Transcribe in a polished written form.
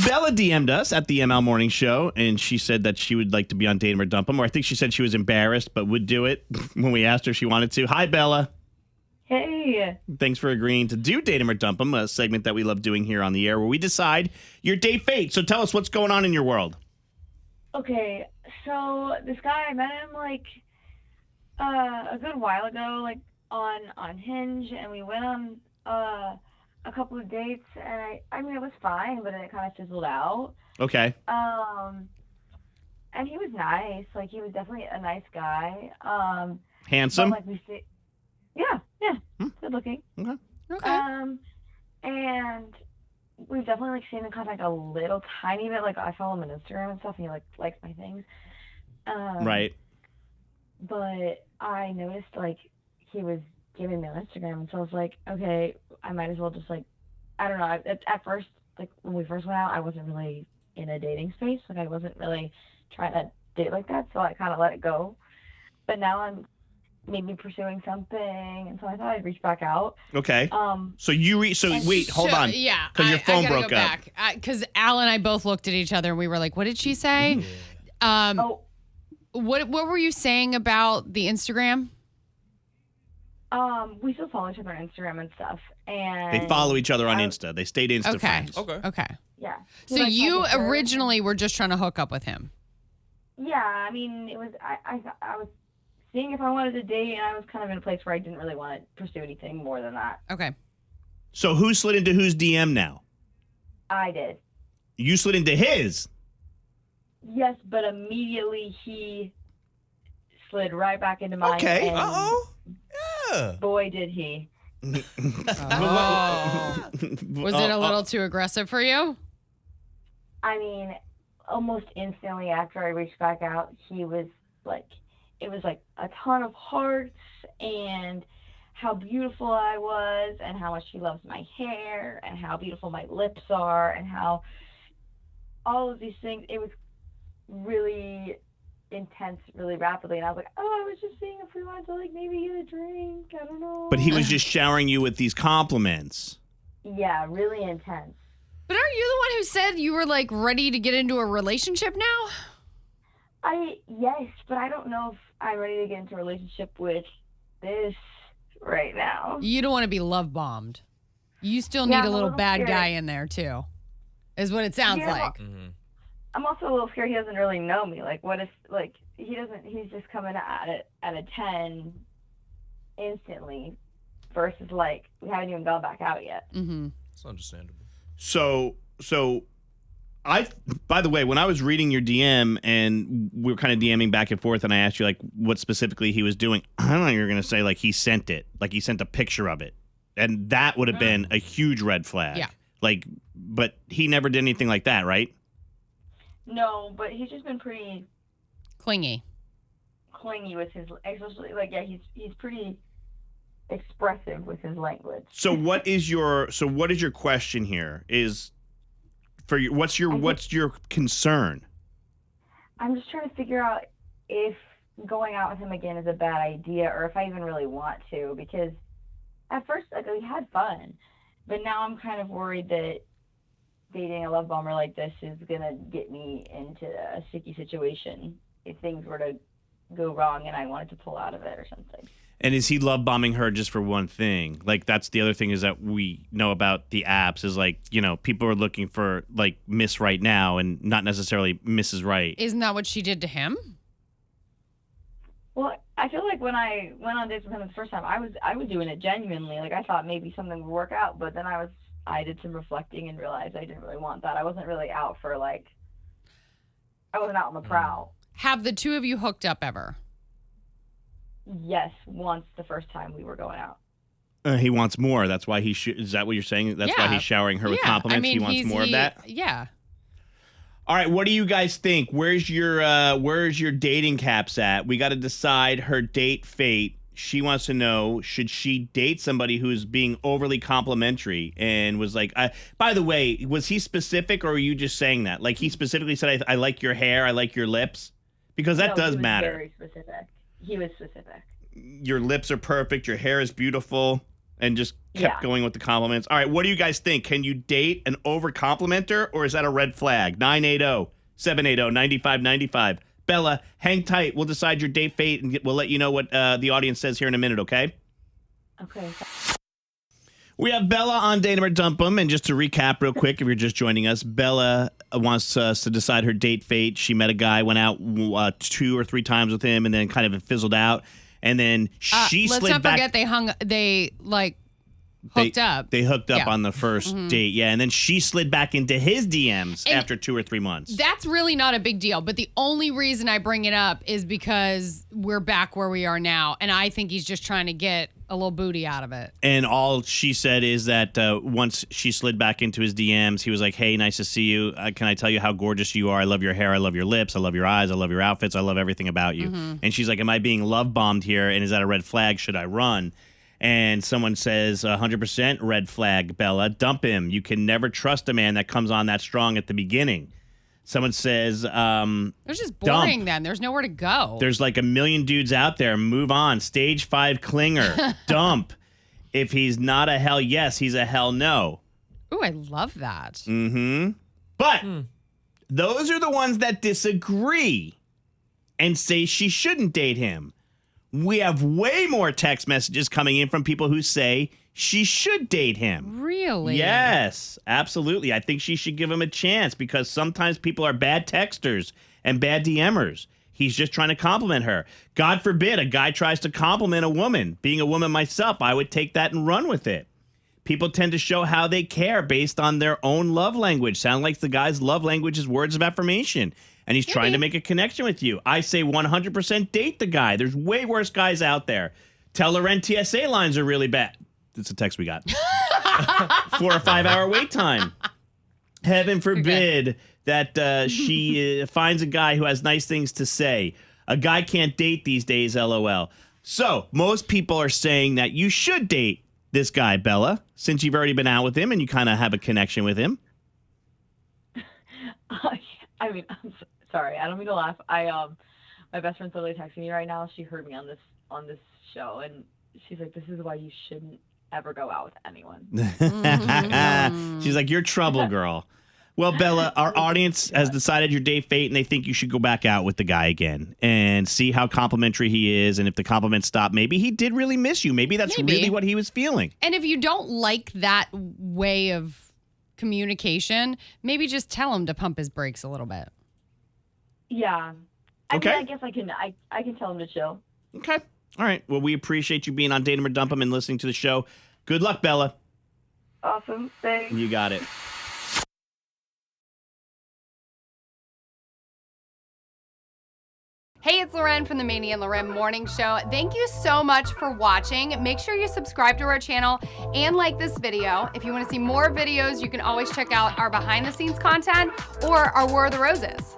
Bella DM'd us at the ML Morning Show, and she said that she would like to be on Date 'Em or Dump 'Em, or I think she said she was embarrassed but would do it when we asked her if she wanted to. Hi, Bella. Hey. Thanks for agreeing to do Date 'Em or Dump 'Em, a segment that we love doing here on the air where we decide your date fate. So tell us what's going on in your world. Okay, so this guy, I met him like a good while ago, like on Hinge, and we went on a couple of dates, and I mean it was fine, but then it kind of fizzled out. Okay. And he was nice, like he was definitely a nice guy. Handsome? But, like yeah, good looking. Okay. And we've definitely like stayed in contact a little tiny bit. Like I follow him on Instagram and stuff, and he like likes my things. Right. But I noticed like he was giving me on Instagram, and so I was like, okay, I might as well just like, I don't know. At first, like when we first went out, I wasn't really in a dating space. Like I wasn't really trying to date like that, so I kind of let it go. But now I'm maybe pursuing something, and so I thought I'd reach back out. Okay. So wait, hold on. Yeah. Because your phone broke up. Because Al and I both looked at each other and we were like, what did she say? What were you saying about the Instagram? We still follow each other on Instagram and stuff. And They follow each other on Insta. They stayed Insta friends. Okay. Yeah. So you originally were just trying to hook up with him. Yeah, I mean, it was I was seeing if I wanted to date, and I was kind of in a place where I didn't really want to pursue anything more than that. Okay. So who slid into whose DM now? I did. You slid into his? Yes, but immediately he slid right back into mine. Okay. And Yeah. boy, did he. Oh. Was it a little too aggressive for you? I mean, almost instantly after I reached back out, he was like, it was like a ton of hearts and how beautiful I was and how much he loves my hair and how beautiful my lips are and how all of these things. It was really intense really rapidly, and I was like, I was just seeing if we wanted to like maybe get a drink. I don't know. But he was just showering you with these compliments. Yeah, really intense. But aren't you the one who said you were like ready to get into a relationship now? Yes, but I don't know if I'm ready to get into a relationship with this right now. You don't want to be love bombed. You still need a little bad scared. Guy in there too, is what it sounds like. I'm also a little scared he doesn't really know me. Like, what if, like, he's just coming at it at a 10 instantly versus, like, we haven't even gone back out yet. Mm-hmm. It's understandable. So by the way, when I was reading your DM and we were kind of DMing back and forth and I asked you, like, what specifically he was doing, I don't know you were going to say, like, he sent it. Like, he sent a picture of it. And that would have been a huge red flag. Yeah. Like, but he never did anything like that, right? No, but he's just been pretty Clingy with his, especially like he's pretty expressive with his language. So what is your question here? Is for you, what's your concern? I'm just trying to figure out if going out with him again is a bad idea or if I even really want to, because at first like we had fun, but now I'm kind of worried that dating a love bomber like this is gonna get me into a sticky situation if things were to go wrong and I wanted to pull out of it or something. And is he love bombing her just for one thing? Like, that's the other thing is that we know about the apps is like, you know, people are looking for like Miss Right Now and not necessarily Mrs. Right. Isn't that what she did to him? Well, I feel like when I went on dates with him the first time, I was doing it genuinely. Like I thought maybe something would work out, but then I did some reflecting and realized I didn't really want that. I wasn't really out for like, I wasn't out on the prowl. Have the two of you hooked up ever? Yes, once the first time we were going out. He wants more. That's why is that what you're saying? That's why he's showering her with compliments. I mean, he wants more of that. Yeah. All right. What do you guys think? Where's your dating caps at? We got to decide her date fate. She wants to know, should she date somebody who's being overly complimentary and was like, by the way, was he specific or are you just saying that? Like he specifically said, I like your hair. I like your lips. Because that does matter. Very specific. He was specific. Your lips are perfect. Your hair is beautiful. and just kept going with the compliments. All right, what do you guys think? Can you date an over-complimenter, or is that a red flag? 980-780-9595. Bella, hang tight. We'll decide your date fate, and we'll let you know what the audience says here in a minute, okay? Okay. We have Bella on Date 'Em or Dump 'Em, and just to recap real quick, if you're just joining us, Bella wants us to decide her date fate. She met a guy, went out 2 or 3 times with him, and then kind of fizzled out. And then she let's slid not back. forget they hooked up. They hooked up on the first date, and then she slid back into his DMs after 2 or 3 months. That's really not a big deal, but the only reason I bring it up is because we're back where we are now, and I think he's just trying to get a little booty out of it. And all she said is that once she slid back into his DMs, he was like, hey, nice to see you. Can I tell you how gorgeous you are? I love your hair. I love your lips. I love your eyes. I love your outfits. I love everything about you. And she's like, am I being love bombed here? And is that a red flag? Should I run? And someone says, 100% red flag, Bella. Dump him. You can never trust a man that comes on that strong at the beginning. Someone says, It's just boring dump. then. There's nowhere to go. There's like a million dudes out there. Move on. Stage 5 clinger. Dump. If he's not a hell yes, he's a hell no. Ooh, I love that. Mm-hmm. But those are the ones that disagree and say she shouldn't date him. We have way more text messages coming in from people who say she should date him. Really? Yes, absolutely. I think she should give him a chance because sometimes people are bad texters and bad DMers. He's just trying to compliment her. God forbid a guy tries to compliment a woman. Being a woman myself, I would take that and run with it. People tend to show how they care based on their own love language. Sound like the guy's love language is words of affirmation. And he's trying to make a connection with you. I say 100% date the guy. There's way worse guys out there. Tell her NTSA lines are really bad. That's a text we got. 4 or 5 hour wait time. Heaven forbid that she finds a guy who has nice things to say. A guy can't date these days, LOL. So most people are saying that you should date this guy, Bella, since you've already been out with him and you kind of have a connection with him. I mean, I'm sorry. I don't mean to laugh. My best friend's literally texting me right now. She heard me on this show, and she's like, "This is why you shouldn't ever go out with anyone." She's like, "You're trouble, girl." Well, Bella, our audience has decided your date fate, and they think you should go back out with the guy again and see how complimentary he is. And if the compliments stop, maybe he did really miss you. Maybe that's really what he was feeling. And if you don't like that way of communication, maybe just tell him to pump his brakes a little bit. Yeah. I Okay. mean, I guess I can tell him to chill. Okay. All right. Well, we appreciate you being on Date 'Em or Dump 'Em and listening to the show. Good luck, Bella. Awesome. Thanks. You got it. Hey, it's Loren from the Maney and Loren Morning Show. Thank you so much for watching. Make sure you subscribe to our channel and like this video. If you want to see more videos, you can always check out our behind the scenes content or our War of the Roses.